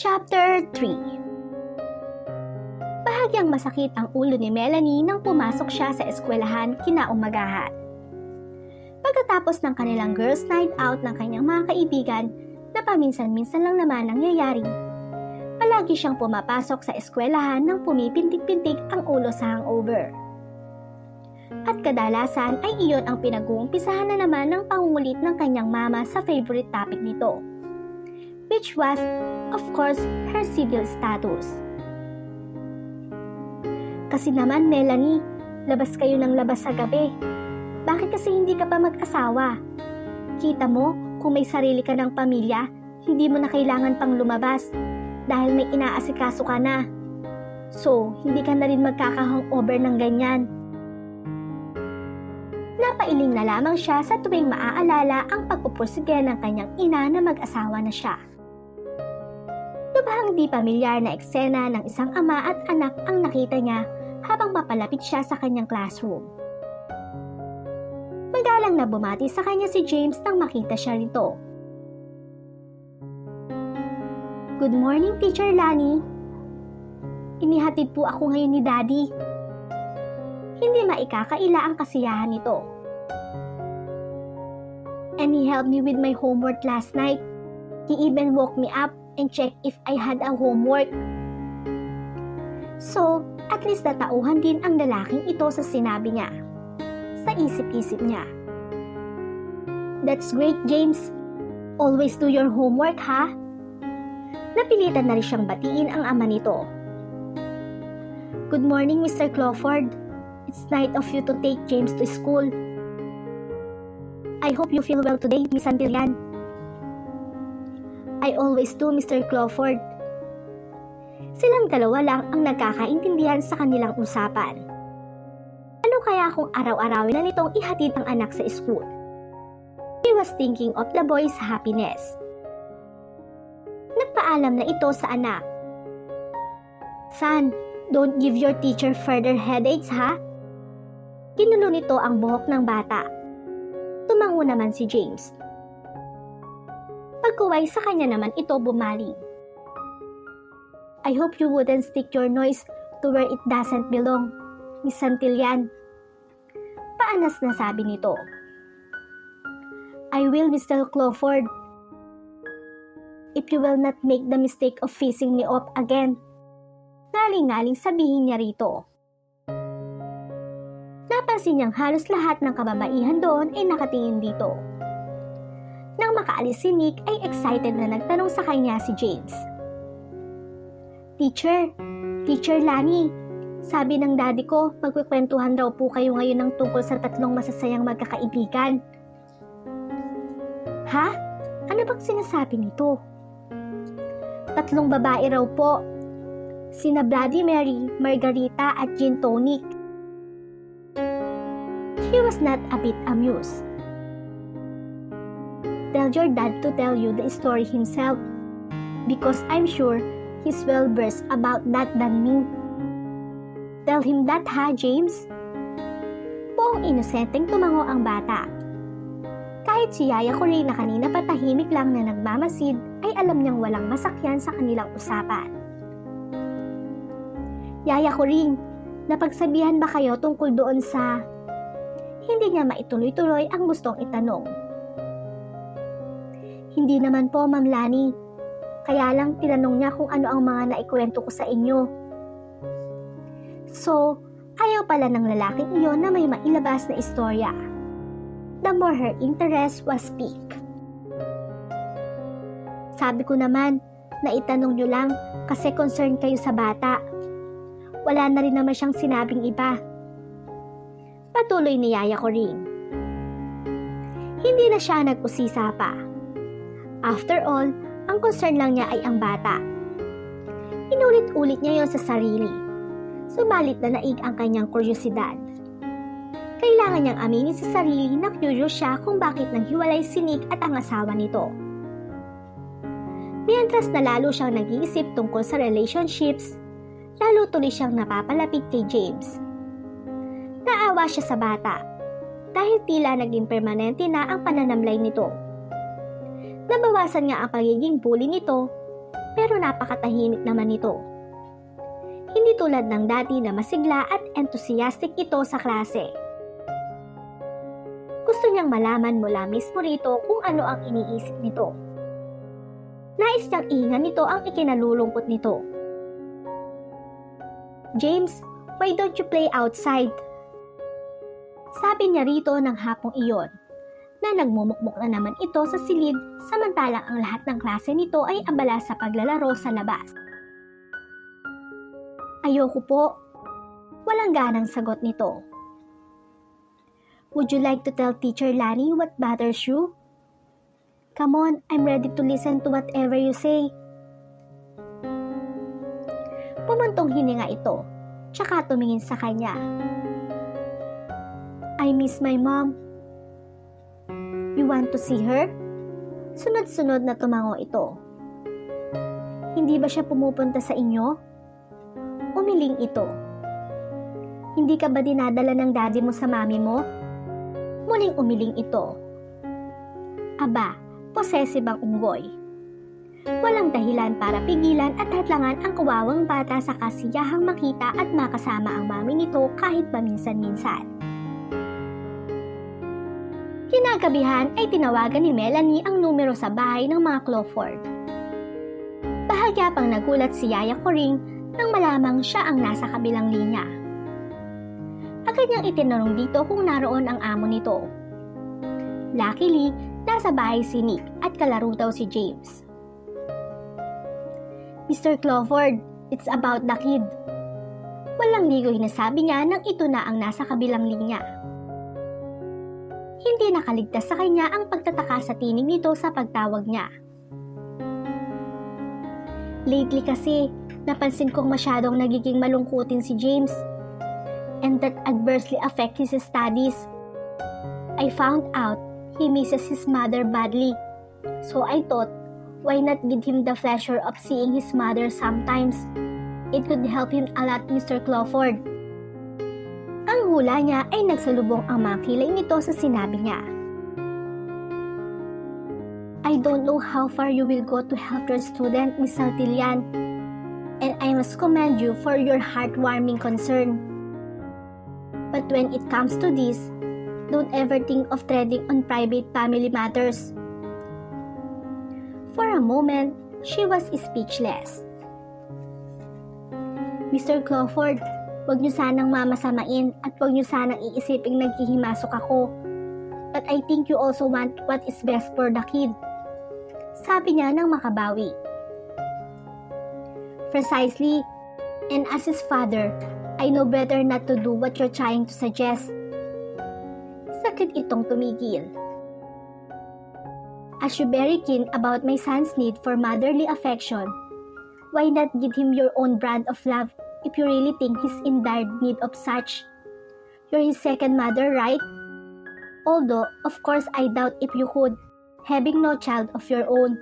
Chapter 3. Bahagyang masakit ang ulo ni Melanie nang pumasok siya sa eskwelahan kinaumagahan. Pagkatapos ng kanilang girls' night out ng kanyang mga kaibigan na paminsan-minsan lang naman nangyayari, palagi siyang pumapasok sa eskwelahan nang pumipintig-pintig ang ulo sa hangover. At kadalasan ay iyon ang pinag-uumpisahan na naman ng pangungulit ng kanyang mama sa favorite topic nito, which was, of course, her civil status. Kasi naman, Melanie, labas kayo ng labas sa gabi. Bakit kasi hindi ka pa mag-asawa? Kita mo, kung may sarili ka ng pamilya, hindi mo na kailangan pang lumabas dahil may inaasikaso ka na. So, hindi ka na rin magkaka-hangover ng ganyan. Napailing na lamang siya sa tuwing maaalala ang pagpupursige ng kanyang ina na mag-asawa na siya. Lubhang di pamilyar na eksena ng isang ama at anak ang nakita niya habang papalapit siya sa kanyang classroom. Magalang na bumati sa kanya si James nang makita siya rito. "Good morning, Teacher Lani. Inihatid po ako ngayon ni Daddy." Hindi maikakaila ang kasiyahan nito. "And he helped me with my homework last night. He even woke me up and checked if I had a homework." So, at least natauhan din ang lalaking ito sa sinabi niya. Sa isip-isip niya. "That's great, James. Always do your homework, ha?" Napilitan na rin siyang batiin ang ama nito. "Good morning, Mr. Crawford. It's nice of you to take James to school. I hope you feel well today, Miss Antillian." "I always do, Mr. Crawford." Silang dalawa lang ang nagkakaintindihan sa kanilang usapan. Ano kaya kung araw-arawin na nitong ihatid ang anak sa school? He was thinking of the boy's happiness. Nagpaalam na ito sa anak. "Son, don't give your teacher further headaches, ha?" Kinulo nito ang buhok ng bata. Tumango naman si James. Pagkuway sa kanya naman ito bumali. "I hope you wouldn't stick your nose to where it doesn't belong, Miss Santillan." Paanas na sabi nito. "I will, Mr. Crawford. If you will not make the mistake of facing me off again." Ngaling-ngaling sabihin niya rito. Napansin niyang halos lahat ng kababaihan doon ay nakatingin dito. Nang makaalis si Nick ay excited na nagtanong sa kanya si James. Teacher Lani, sabi ng daddy ko, magkukwentuhan raw po kayo ngayon ng tungkol sa 3 masasayang magkakaibigan." "Ha? Ano bang sinasabi nito?" "3 babae raw po. Sina Bloody Mary, Margarita at Gin Tonic." He was not a bit amused. "Tell your dad to tell you the story himself, because I'm sure he's well versed about that than me." "Tell him that, ha, James?" Buong inosenteng tumango ang bata. Kahit si Yaya Cory na kanina patahimik lang na nagmamasid ay alam niyang walang masakyan sa kanilang usapan. "Yaya Cory, napagsabihan ba kayo tungkol doon sa..." Hindi niya maituloy-tuloy ang gustong itanong. "Hindi naman po, Ma'am Lani. Kaya lang tinanong niya kung ano ang mga naikwento ko sa inyo." So, ayaw pala ng lalaking iyon na may mailabas na istorya. The more her interest was piqued. "Sabi ko naman, na itanong niyo lang kasi concerned kayo sa bata. Wala na rin naman siyang sinabing iba." Patuloy ni Yaya Cory. Hindi na siya nag-usisa pa. After all, ang concern lang niya ay ang bata. Inulit-ulit niya yon sa sarili. Subalit na naig ang kanyang kuryosidad. Kailangan niyang aminin sa sarili na curious siya kung bakit naghiwalay si Nick at ang asawa nito. Mientras na lalo siyang nag-iisip tungkol sa relationships, lalo tuloy siyang napapalapit kay James. Naawa siya sa bata dahil tila naging permanente na ang pananamlay nito. Nabawasan nga ang pagiging bully nito pero napakatahimik naman ito. Hindi tulad ng dati na masigla at enthusiastic ito sa klase. Gusto niyang malaman mula mismo rito kung ano ang iniisip nito. Nais niyang ihingan nito ang ikinalulungkot nito. "James, why don't you play outside?" Sabi niya rito ng hapong iyon, na nagmumukmuk na naman ito sa silid samantalang ang lahat ng klase nito ay abala sa paglalaro sa labas. "Ayoko po." Walang ganang sagot nito. "Would you like to tell Teacher Lani what bothers you?" "Come on, I'm ready to listen to whatever you say." Pumuntong hininga ito, tsaka tumingin sa kanya. "I miss my mom." "You want to see her?" Sunod-sunod na tumango ito. "Hindi ba siya pumupunta sa inyo?" Umiling ito. "Hindi ka ba dinadala ng daddy mo sa mami mo?" Muling umiling ito. Aba, possessive ang unggoy. Walang dahilan para pigilan at hadlangan ang kawawang bata sa kasiyahang makita at makasama ang mami nito kahit paminsan-minsan. Kinagabihan ay tinawagan ni Melanie ang numero sa bahay ng mga Crawford. Bahagya pang nagulat si Yaya Coring nang malamang siya ang nasa kabilang linya. Agad niyang itinanong dito kung naroon ang amo nito. Luckily, nasa bahay si Nick at kalaro daw si James. "Mr. Crawford, it's about the kid." Walang ligoy na sabi niya nang ito na ang nasa kabilang linya. Hindi nakaligtas sa kanya ang pagtataka sa tinig nito sa pagtawag niya. "Lately kasi, napansin kong masyadong nagiging malungkutin si James, and that adversely affects his studies. I found out he misses his mother badly, so I thought, why not give him the pleasure of seeing his mother sometimes? It could help him a lot, Mr. Crawford." Ang hula niya ay nagsalubong ang mga kilay nito sa sinabi niya. "I don't know how far you will go to help your student, Miss Saltillan, and I must commend you for your heartwarming concern. But when it comes to this, don't ever think of treading on private family matters." For a moment, she was speechless. "Mr. Crawford, huwag niyo sanang mamasamain at huwag niyo sanang iisiping naghihimasok ako. But I think you also want what is best for the kid." Sabi niya nang makabawi. "Precisely, and as his father, I know better not to do what you're trying to suggest." Saglit itong tumigil. "As you're very keen about my son's need for motherly affection, why not give him your own brand of love if you really think he's in dire need of such? You're his second mother, right? Although, of course, I doubt if you could, having no child of your own.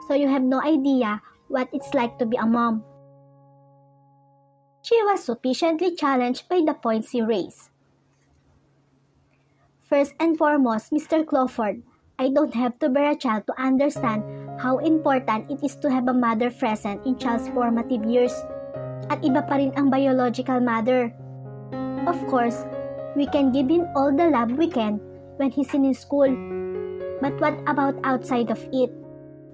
So you have no idea what it's like to be a mom." She was sufficiently challenged by the points he raised. "First and foremost, Mr. Crawford, I don't have to bear a child to understand how important it is to have a mother present in child's formative years. At iba pa rin ang biological mother. Of course, we can give him all the love we can when he's in school. But what about outside of it?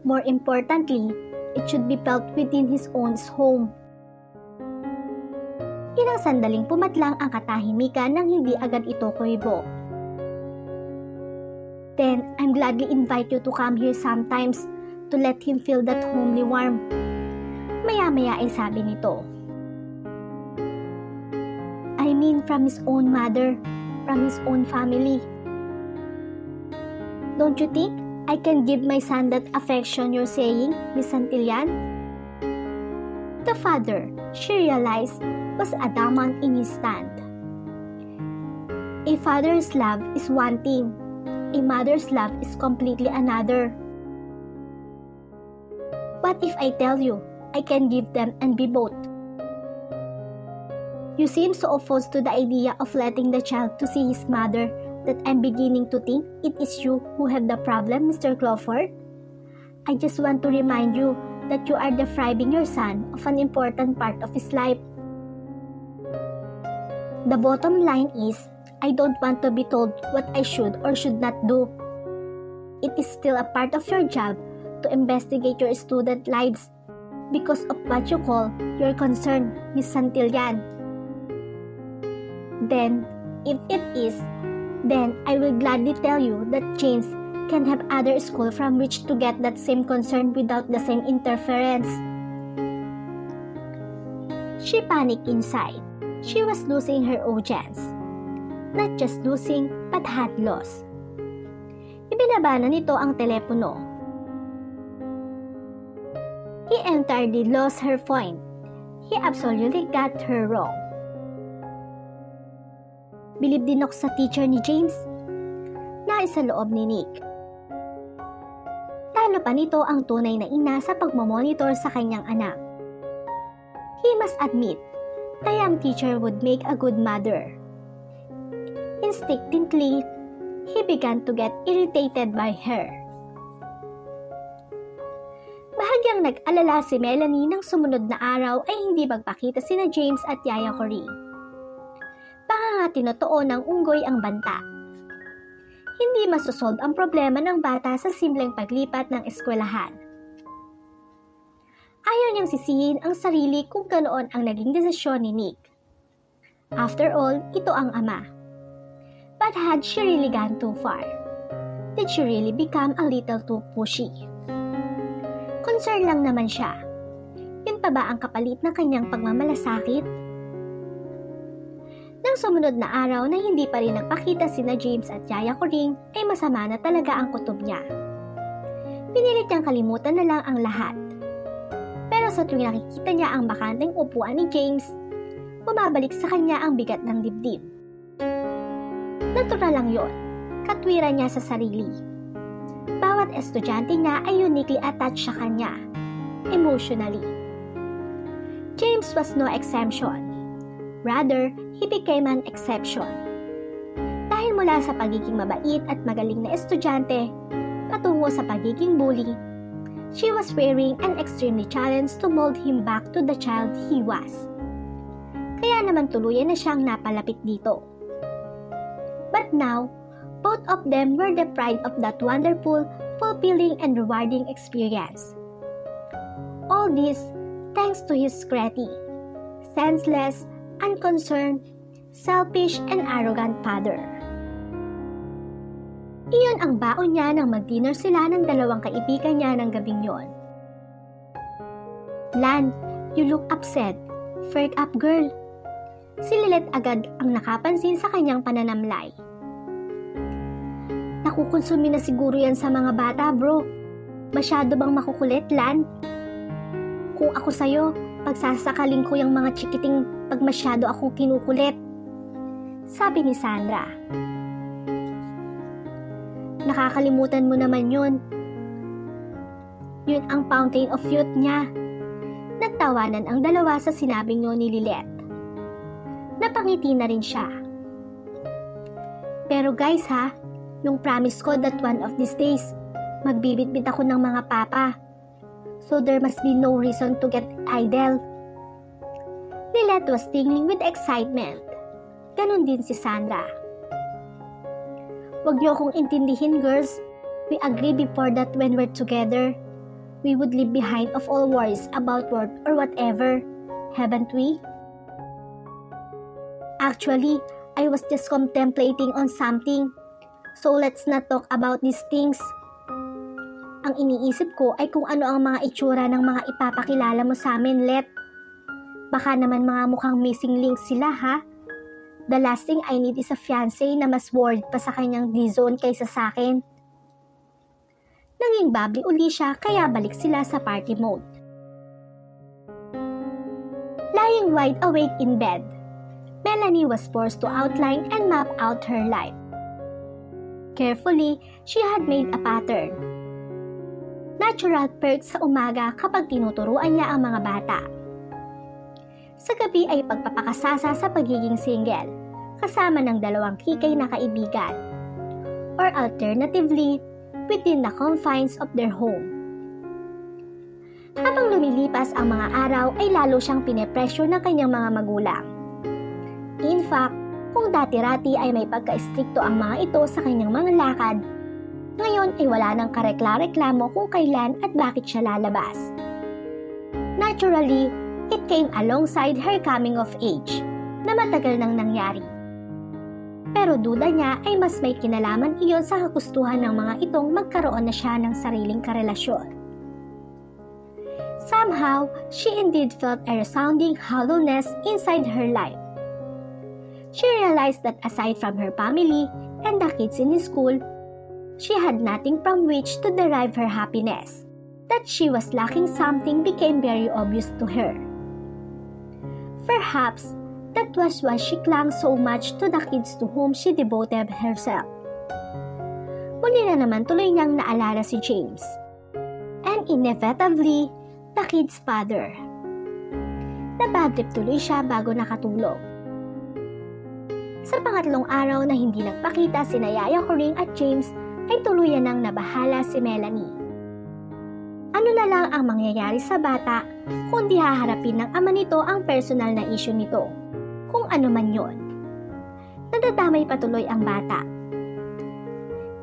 More importantly, it should be felt within his own home." Ilang sandaling pumatlang ang katahimikan nang hindi agad ito kumibo. "Then, I'm gladly invite you to come here sometimes to let him feel that homely warmth." Maya-maya ay sabi nito. "I mean from his own mother, from his own family. Don't you think I can give my son that affection you're saying, Miss Santillan?" The father, she realized, was adamant in his stand. A father's love is one thing, a mother's love is completely another. "What if I tell you I can give them and be both?" "You seem so opposed to the idea of letting the child to see his mother that I'm beginning to think it is you who have the problem, Mr. Crawford. I just want to remind you that you are depriving your son of an important part of his life. The bottom line is, I don't want to be told what I should or should not do. It is still a part of your job to investigate your student lives because of what you call your concern, Miss Santillan. Then, if it is, then I will gladly tell you that James can have other school from which to get that same concern without the same interference. She panicked inside. She was losing her audience. Not just losing, but had lost. Ibinaba na nito ang telepono. He entirely lost her point. He absolutely got her wrong. Bilib din ako sa teacher ni James. Nais sa loob ni Nick. Lalo pa nito ang tunay na ina sa pagmamonitor sa kanyang anak. He must admit, the young teacher would make a good mother. Instinctively, he began to get irritated by her. Bahagyang nag-alala si Melanie nang sumunod na araw ay hindi magpakita sina James at Yaya Corinne. Baka nga tinotoo ng unggoy ang banta. Hindi masosolve ang problema ng bata sa simpleng paglipat ng eskwelahan. Ayaw niyang sisihin ang sarili kung ganoon ang naging desisyon ni Nick. After all, ito ang ama. But had she really gone too far? Did she really become a little too pushy? Concern lang naman siya. Yun pa ba ang kapalit ng kanyang pagmamalasakit? Nang sumunod na araw na hindi pa rin nagpakita sina James at Yaya Corinne ay masama na talaga ang kutob niya. Pinilit niyang kalimutan na lang ang lahat. Pero sa tuwing nakikita niya ang bakanteng upuan ni James, bumabalik sa kanya ang bigat ng dibdib. Natural lang yon, katwiran niya sa sarili. Bawat estudyante niya ay uniquely attached sa kanya, emotionally. James was no exemption. Rather, he became an exception. Dahil mula sa pagiging mabait at magaling na estudyante, patungo sa pagiging bully, she was fearing and extremely challenged to mold him back to the child he was. Kaya naman tuluyan na siyang napalapit dito. But now, both of them were deprived of that wonderful, fulfilling, and rewarding experience. All this thanks to his scratty, senseless, unconcerned, selfish, and arrogant father. Iyon ang baon niya nang mag-dinner sila ng dalawang kaibigan niya ng gabing yon. Lan, you look upset. Perk up, girl. Si Lilet agad ang nakapansin sa kanyang pananamlay. Nakukonsumi na siguro yan sa mga bata, bro. Masyado bang makukulit, Lan? Kung ako sa'yo, pagsasakaling ko yung mga chikiting pag masyado akong kinukulit. Sabi ni Sandra. Nakakalimutan mo naman yun. Yun ang fountain of youth niya. Nagtawanan ang dalawa sa sinabing yun ni Lilet. Napangiti na rin siya. Pero guys ha, nung promise ko that one of these days, magbibitbit ako ng mga papa. So there must be no reason to get idle. Lilet was tingling with excitement. Ganon din si Sandra. Huwag niyo akong intindihin, girls. We agree before that when we're together, we would leave behind of all worries about work or whatever, haven't we? Actually, I was just contemplating on something. So let's not talk about these things. Ang iniisip ko ay kung ano ang mga itsura ng mga ipapakilala mo sa amin, Let. Baka naman mga mukhang missing links sila, ha? The last thing I need is a fiancé na mas worried pa sa kanyang D-zone kaysa sa akin. Naging bubbly uli siya kaya balik sila sa party mode. Lying wide awake in bed, Melanie was forced to outline and map out her life. Carefully, she had made a pattern. Natural perks sa umaga kapag tinuturuan niya ang mga bata. Sa gabi ay pagpapakasasa sa pagiging single, kasama ng dalawang kikay na kaibigan. Or alternatively, within the confines of their home. Habang lumilipas ang mga araw ay lalo siyang pinepressure ng kanyang mga magulang. In fact, kung dati-rati ay may pagka-istrikto ang mga ito sa kanyang mga lakad, ngayon ay wala nang karekla-reklamo kung kailan at bakit siya lalabas. Naturally, it came alongside her coming of age, na matagal nang nangyari. Pero duda niya ay mas may kinalaman iyon sa kagustuhan ng mga itong magkaroon na siya ng sariling karelasyon. Somehow, she indeed felt a resounding hollowness inside her life. She realized that aside from her family and the kids in school, she had nothing from which to derive her happiness. That she was lacking something became very obvious to her. Perhaps, that was why she clung so much to the kids to whom she devoted herself. Muli na naman tuloy niyang naalala si James. And inevitably, the kid's father. Nabadrip tuloy siya bago nakatulog. Sa pangatlong araw na hindi nagpakita sina Yaya Coring at James, ay tuluyan nang nabahala si Melanie. Ano na lang ang mangyayari sa bata kung di haharapin ng ama nito ang personal na issue nito, kung ano man yon. Nadadamay patuloy ang bata.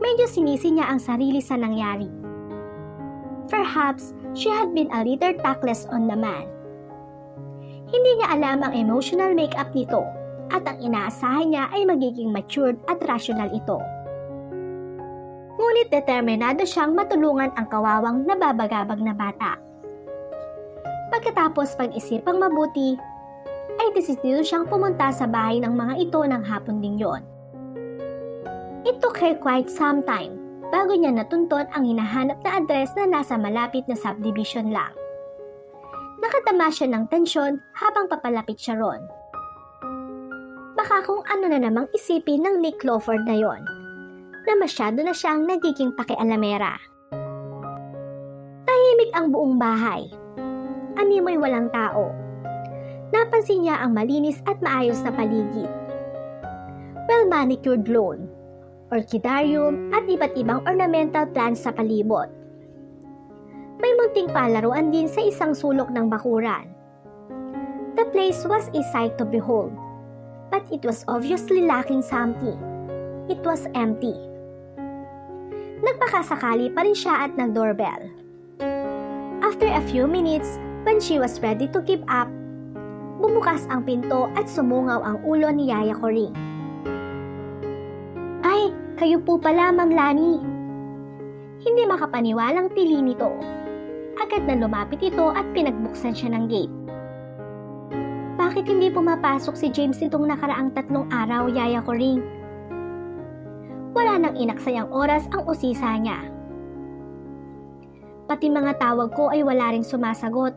Medyo sinisi niya ang sarili sa nangyari. Perhaps she had been a little tactless on the man. Hindi niya alam ang emotional makeup nito at ang inaasahan niya ay magiging matured at rational ito. Ngunit determinado siyang matulungan ang kawawang nababagabag na bata. Pagkatapos pag-isipang mabuti, ay desidido siyang pumunta sa bahay ng mga ito ng hapon din yon. It took her quite some time bago niya natunton ang hinahanap na address na nasa malapit na subdivision lang. Nakatama siya ng tensyon habang papalapit siya ron. Baka kung ano na namang isipin ng Nick Lawford na yon, na masyado na siyang nagiging pakialamera. Tahimik ang buong bahay. Animoy walang tao. Napansin niya ang malinis at maayos na paligid. Well-manicured lawn, orchidarium at iba't ibang ornamental plants sa palibot. May munting palaruan din sa isang sulok ng bakuran. The place was a sight to behold, but it was obviously lacking something. It was empty. Nagpakasakali pa rin siya at nag-doorbell. After a few minutes, when she was ready to give up, bumukas ang pinto at sumungaw ang ulo ni Yaya Coring. Ay, kayo po pala, Ma'am Lani. Hindi makapaniwalang tili nito. Agad na lumapit ito at pinagbuksan siya ng gate. Bakit hindi pumapasok si James nitong nakaraang 3 araw, Yaya Coring? Wala nang inaksayang oras ang usisa niya. Pati mga tawag ko ay wala ring sumasagot.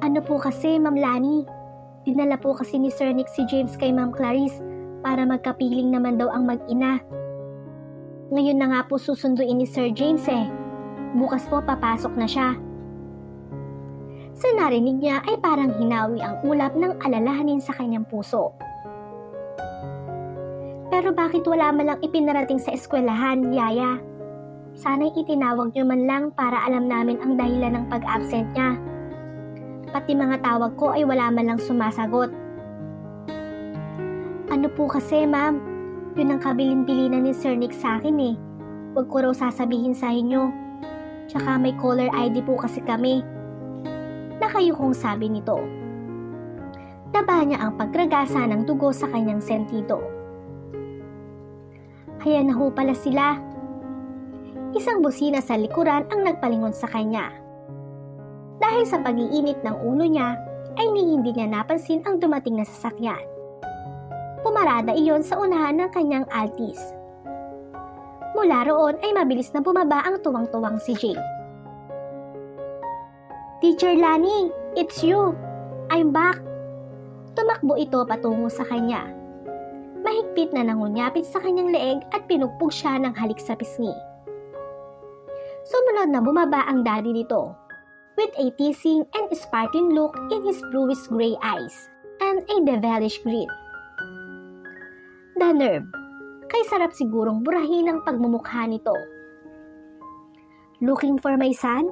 Ano po kasi, Ma'am Lani? Dinala po kasi ni Sir Nick si James kay Ma'am Clarice para magkapiling naman daw ang mag-ina. Ngayon na nga po susunduin ni Sir James eh. Bukas po papasok na siya. Sa narinig niya ay parang hinawi ang ulap ng alalahanin sa kanyang puso. Pero bakit wala man lang ipinarating sa eskwelahan, Yaya? Sana'y itinawag niyo man lang para alam namin ang dahilan ng pag-absent niya. Pati mga tawag ko ay wala man lang sumasagot. Ano po kasi, Ma'am? Yun ang kabilin-bilinan ni Sir Nick sa akin eh. Huwag ko raw sasabihin sa inyo. Tsaka may caller ID po kasi kami. Nakayukong sabi nito. Taba niya ang pagragasa ng dugo sa kanyang sentido. Kaya na ho pala sila. Isang busina sa likuran ang nagpalingon sa kanya. Dahil sa pag-iinit ng ulo niya, ay hindi niya napansin ang dumating na sasakyan. Pumarada iyon sa unahan ng kanyang Altis. Mula roon ay mabilis na bumaba ang tuwang-tuwang si Jay. Teacher Lani, it's you. I'm back. Tumakbo ito patungo sa kanya. Mahigpit na nangunyapit sa kanyang leeg at pinugpog siya ng halik sa pisngi. Sumunod na bumaba ang daddy nito, with a teasing and sparkling look in his bluish gray eyes, and a devilish grin. The nerve, kay sarap sigurong burahin ang pagmumukha nito. Looking for my son?